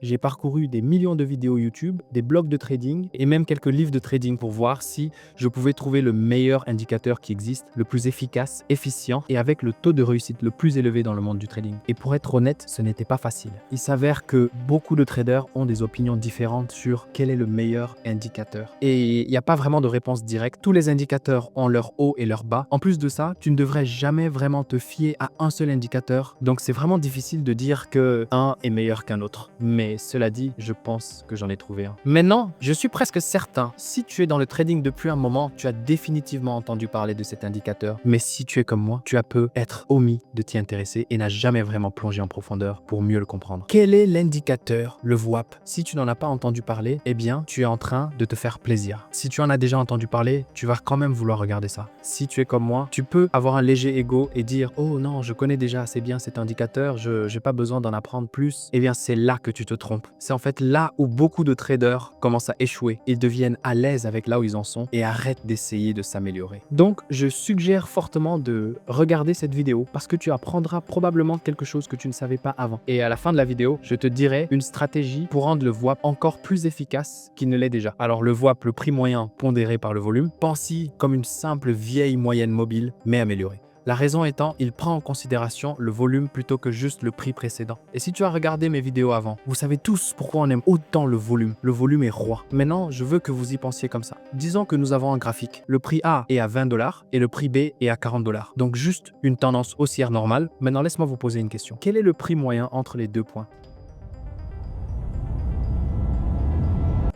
J'ai parcouru des millions de vidéos YouTube, des blogs de trading et même quelques livres de trading pour voir si je pouvais trouver le meilleur indicateur qui existe, le plus efficace, efficient et avec le taux de réussite le plus élevé dans le monde du trading. Et pour être honnête, ce n'était pas facile. Il s'avère que beaucoup de traders ont des opinions différentes sur quel est le meilleur indicateur. Et il n'y a pas vraiment de réponse directe. Tous les indicateurs ont leur haut et leur bas. En plus de ça, tu ne devrais jamais vraiment te fier à un seul indicateur. Donc c'est vraiment difficile de dire que un est meilleur qu'un autre. Mais cela dit, je pense que j'en ai trouvé un. Maintenant, je suis presque certain, si tu es dans le trading depuis un moment, tu as définitivement entendu parler de cet indicateur. Mais si tu es comme moi, tu as peu être omis de t'y intéresser et n'as jamais vraiment plongé en profondeur pour mieux le comprendre. Quel est l'indicateur, le VWAP? Si tu n'en as pas entendu parler, eh bien, tu es en train de te faire plaisir. Si tu en as déjà entendu parler, tu vas quand même vouloir regarder ça. Si tu es comme moi, tu peux avoir un léger ego et dire « Oh non, je connais déjà assez bien cet indicateur, je n'ai pas besoin d'en apprendre plus. » Eh bien, c'est là que tu te trompes. C'est en fait là où beaucoup de traders commencent à échouer. Ils deviennent à l'aise avec là où ils en sont et arrêtent d'essayer de s'améliorer. Donc, je suggère fortement de regarder cette vidéo parce que tu apprendras probablement quelque chose que tu ne savais pas avant. Et à la fin de la vidéo, je te dirai une stratégie pour rendre le VWAP encore plus efficace qu'il ne l'est déjà. Alors, le VWAP, le prix moyen pondéré par le volume, pense-y comme une simple vieille moyenne mobile, mais améliorée. La raison étant, il prend en considération le volume plutôt que juste le prix précédent. Et si tu as regardé mes vidéos avant, vous savez tous pourquoi on aime autant le volume. Le volume est roi. Maintenant, je veux que vous y pensiez comme ça. Disons que nous avons un graphique. Le prix A est à 20 $ et le prix B est à 40 $. Donc juste une tendance haussière normale. Maintenant, laisse-moi vous poser une question. Quel est le prix moyen entre les deux points?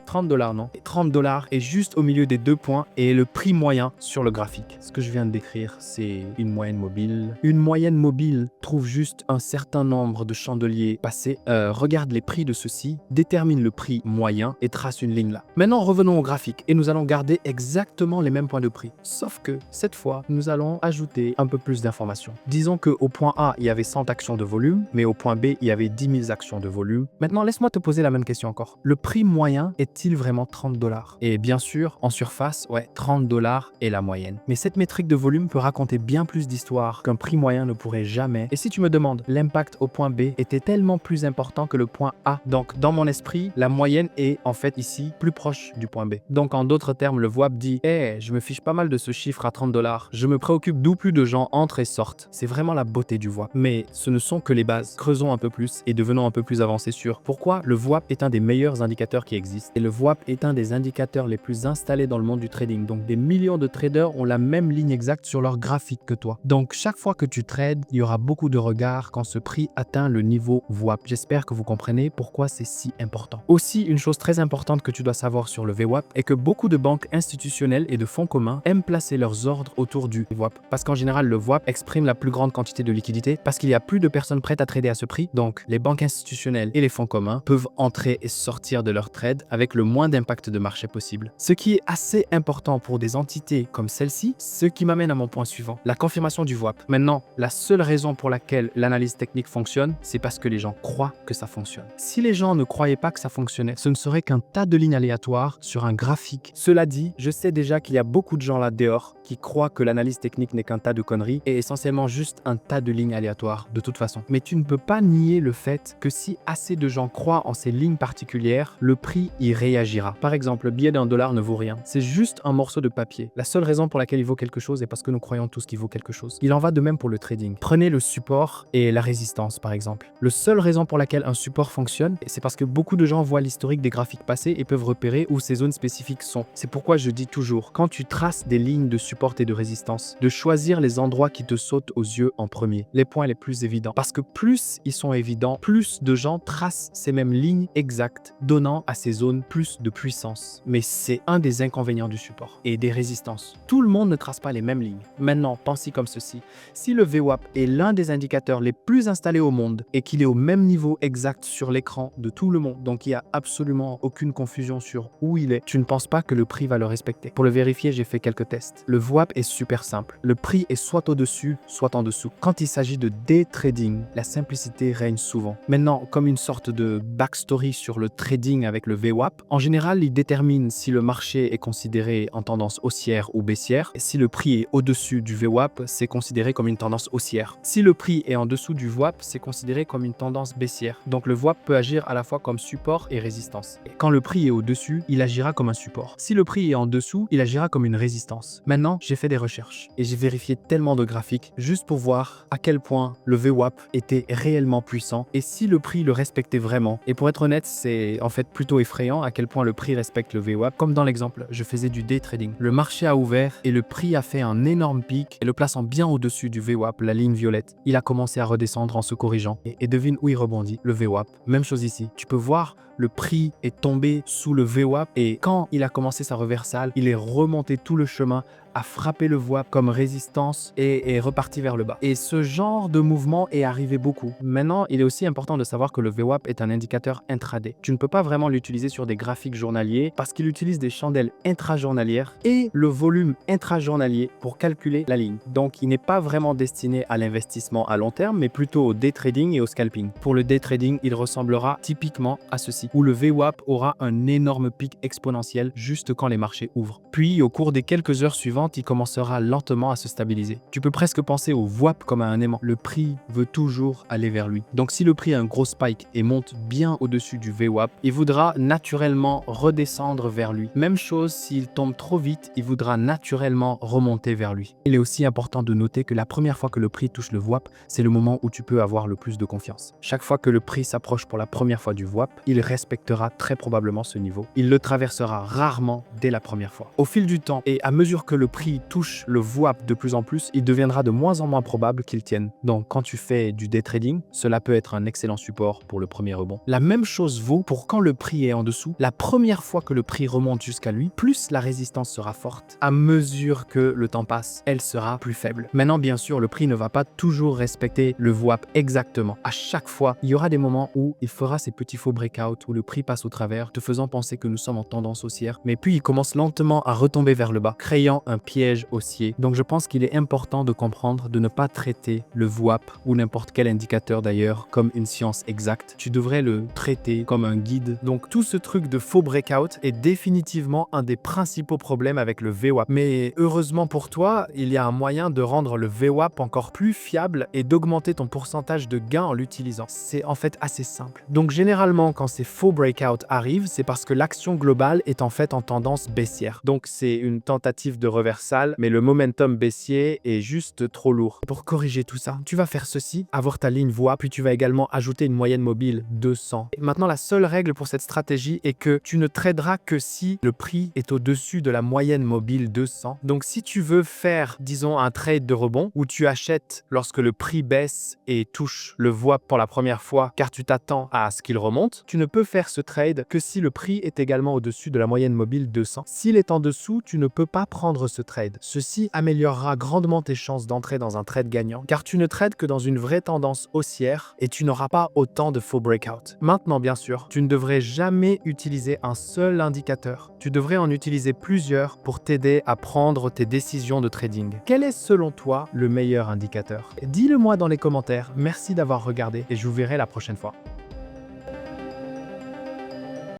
30 $, non? Et 30 $ est juste au milieu des deux points et le prix moyen sur le graphique. Ce que je viens de décrire, c'est une moyenne mobile. Une moyenne mobile trouve juste un certain nombre de chandeliers passés, regarde les prix de ceux-ci, détermine le prix moyen et trace une ligne là. Maintenant, revenons au graphique et nous allons garder exactement les mêmes points de prix. Sauf que cette fois, nous allons ajouter un peu plus d'informations. Disons qu'au point A, il y avait 100 actions de volume, mais au point B, il y avait 10 000 actions de volume. Maintenant, laisse-moi te poser la même question encore. Le prix moyen est-il vraiment 30 $? Et bien sûr, en surface, ouais, 30 $ est la moyenne. Mais cette métrique de volume peut raconter bien plus d'histoires qu'un prix moyen ne pourrait jamais. Et si tu me demandes, l'impact au point B était tellement plus important que le point A. Donc, dans mon esprit, la moyenne est en fait ici plus proche du point B. Donc, en d'autres termes, le VWAP dit « Hey, je me fiche pas mal de ce chiffre à 30 $. Je me préoccupe d'où plus de gens entrent et sortent. » C'est vraiment la beauté du VWAP. Mais ce ne sont que les bases. Creusons un peu plus et devenons un peu plus avancés sur pourquoi le VWAP est un des meilleurs indicateurs qui existent. Et le VWAP est un des indicateurs les plus installés dans le monde du trading. Donc, des millions de traders ont la même ligne exacte sur leur graphique que toi. Donc, chaque fois que tu trades, il y aura beaucoup de regards quand ce prix atteint le niveau VWAP. J'espère que vous comprenez pourquoi c'est si important. Aussi, une chose très importante que tu dois savoir sur le VWAP est que beaucoup de banques institutionnelles et de fonds communs aiment placer leurs ordres autour du VWAP. Parce qu'en général, le VWAP exprime la plus grande quantité de liquidité parce qu'il y a plus de personnes prêtes à trader à ce prix. Donc, les banques institutionnelles et les fonds communs peuvent entrer et sortir de leur trade avec le moins d'impact de marché possible. Ce qui est assez important pour des entités comme celle-ci, ce qui m'amène à mon point suivant, la confirmation du VWAP. Maintenant, la seule raison pour laquelle l'analyse technique fonctionne, c'est parce que les gens croient que ça fonctionne. Si les gens ne croyaient pas que ça fonctionnait, ce ne serait qu'un tas de lignes aléatoires sur un graphique. Cela dit, je sais déjà qu'il y a beaucoup de gens là dehors qui croient que l'analyse technique n'est qu'un tas de conneries et essentiellement juste un tas de lignes aléatoires de toute façon. Mais tu ne peux pas nier le fait que si assez de gens croient en ces lignes particulières, le prix y réagira. Par exemple, le billet d'1 $ ne vaut rien. C'est juste un morceau de papier. La seule raison pour laquelle il vaut quelque chose est parce que nous croyons tous qu'il vaut quelque chose. Il en va de même pour le trading. Prenez le support et la résistance, par exemple. La seule raison pour laquelle un support fonctionne, c'est parce que beaucoup de gens voient l'historique des graphiques passés et peuvent repérer où ces zones spécifiques sont. C'est pourquoi je dis toujours, quand tu traces des lignes de support et de résistance, de choisir les endroits qui te sautent aux yeux en premier, les points les plus évidents. Parce que plus ils sont évidents, plus de gens tracent ces mêmes lignes exactes, donnant à ces zones plus de puissance. Mais c'est un des inconvénients du support et des résistances. Tout le monde ne trace pas les mêmes lignes. Maintenant, pensez comme ceci. Si le VWAP est l'un des indicateurs les plus installés au monde et qu'il est au même niveau exact sur l'écran de tout le monde, donc il n'y a absolument aucune confusion sur où il est, tu ne penses pas que le prix va le respecter. Pour le vérifier, j'ai fait quelques tests. Le VWAP est super simple. Le prix est soit au-dessus, soit en dessous. Quand il s'agit de day trading, la simplicité règne souvent. Maintenant, comme une sorte de backstory sur le trading avec le VWAP, En général, il détermine si le marché est considéré en tendance haussière ou baissière. Si le prix est au-dessus du VWAP, c'est considéré comme une tendance haussière. Si le prix est en dessous du VWAP, c'est considéré comme une tendance baissière. Donc le VWAP peut agir à la fois comme support et résistance. Et quand le prix est au-dessus, il agira comme un support. Si le prix est en dessous, il agira comme une résistance. Maintenant, j'ai fait des recherches et j'ai vérifié tellement de graphiques juste pour voir à quel point le VWAP était réellement puissant et si le prix le respectait vraiment. Et pour être honnête, c'est en fait plutôt effrayant à quel point le prix respecte le VWAP. Comme dans l'exemple, je faisais du day trading. Le marché a ouvert et le prix a fait un énorme pic et le plaçant bien au-dessus du VWAP, la ligne violette. Il a commencé à redescendre en se corrigeant et devine où il rebondit, le VWAP. Même chose ici. Tu peux voir le prix est tombé sous le VWAP et quand il a commencé sa reversale, il est remonté tout le chemin, a frappé le VWAP comme résistance et est reparti vers le bas. Et ce genre de mouvement est arrivé beaucoup. Maintenant, il est aussi important de savoir que le VWAP est un indicateur intraday. Tu ne peux pas vraiment l'utiliser sur des graphiques journaliers parce qu'il utilise des chandelles intrajournalières et le volume intrajournalier pour calculer la ligne. Donc, il n'est pas vraiment destiné à l'investissement à long terme, mais plutôt au day trading et au scalping. Pour le day trading, il ressemblera typiquement à ceci, où le VWAP aura un énorme pic exponentiel juste quand les marchés ouvrent. Puis, au cours des quelques heures suivantes, il commencera lentement à se stabiliser. Tu peux presque penser au VWAP comme à un aimant. Le prix veut toujours aller vers lui. Donc si le prix a un gros spike et monte bien au-dessus du VWAP, il voudra naturellement redescendre vers lui. Même chose, s'il tombe trop vite, il voudra naturellement remonter vers lui. Il est aussi important de noter que la première fois que le prix touche le VWAP, c'est le moment où tu peux avoir le plus de confiance. Chaque fois que le prix s'approche pour la première fois du VWAP, il respectera très probablement ce niveau. Il le traversera rarement dès la première fois. Au fil du temps et à mesure que le prix touche le VWAP de plus en plus, il deviendra de moins en moins probable qu'il tienne. Donc quand tu fais du day trading, cela peut être un excellent support pour le premier rebond. La même chose vaut pour quand le prix est en dessous. La première fois que le prix remonte jusqu'à lui, plus la résistance sera forte. À mesure que le temps passe, elle sera plus faible. Maintenant, bien sûr, le prix ne va pas toujours respecter le VWAP exactement. À chaque fois, il y aura des moments où il fera ces petits faux breakouts, où le prix passe au travers, te faisant penser que nous sommes en tendance haussière, mais puis il commence lentement à retomber vers le bas, créant un piège haussier. Donc je pense qu'il est important de comprendre de ne pas traiter le VWAP ou n'importe quel indicateur d'ailleurs comme une science exacte. Tu devrais le traiter comme un guide. Donc tout ce truc de faux breakout est définitivement un des principaux problèmes avec le VWAP. Mais heureusement pour toi, il y a un moyen de rendre le VWAP encore plus fiable et d'augmenter ton pourcentage de gain en l'utilisant. C'est en fait assez simple. Donc généralement quand ces faux breakouts arrivent, c'est parce que l'action globale est en fait en tendance baissière. Donc c'est une tentative de reversal, mais le momentum baissier est juste trop lourd. Pour corriger tout ça, tu vas faire ceci, avoir ta ligne VWAP, puis tu vas également ajouter une moyenne mobile 200. Et maintenant, la seule règle pour cette stratégie est que tu ne traderas que si le prix est au-dessus de la moyenne mobile 200. Donc si tu veux faire, disons, un trade de rebond où tu achètes lorsque le prix baisse et touche le VWAP pour la première fois car tu t'attends à ce qu'il remonte, tu ne peux faire ce trade que si le prix est également au-dessus de la moyenne mobile 200. S'il est en dessous, tu ne peux pas prendre ce trade. Ceci améliorera grandement tes chances d'entrer dans un trade gagnant car tu ne trades que dans une vraie tendance haussière et tu n'auras pas autant de faux breakouts. Maintenant, bien sûr, tu ne devrais jamais utiliser un seul indicateur. Tu devrais en utiliser plusieurs pour t'aider à prendre tes décisions de trading. Quel est selon toi le meilleur indicateur? Dis-le moi dans les commentaires. Merci d'avoir regardé et je vous verrai la prochaine fois.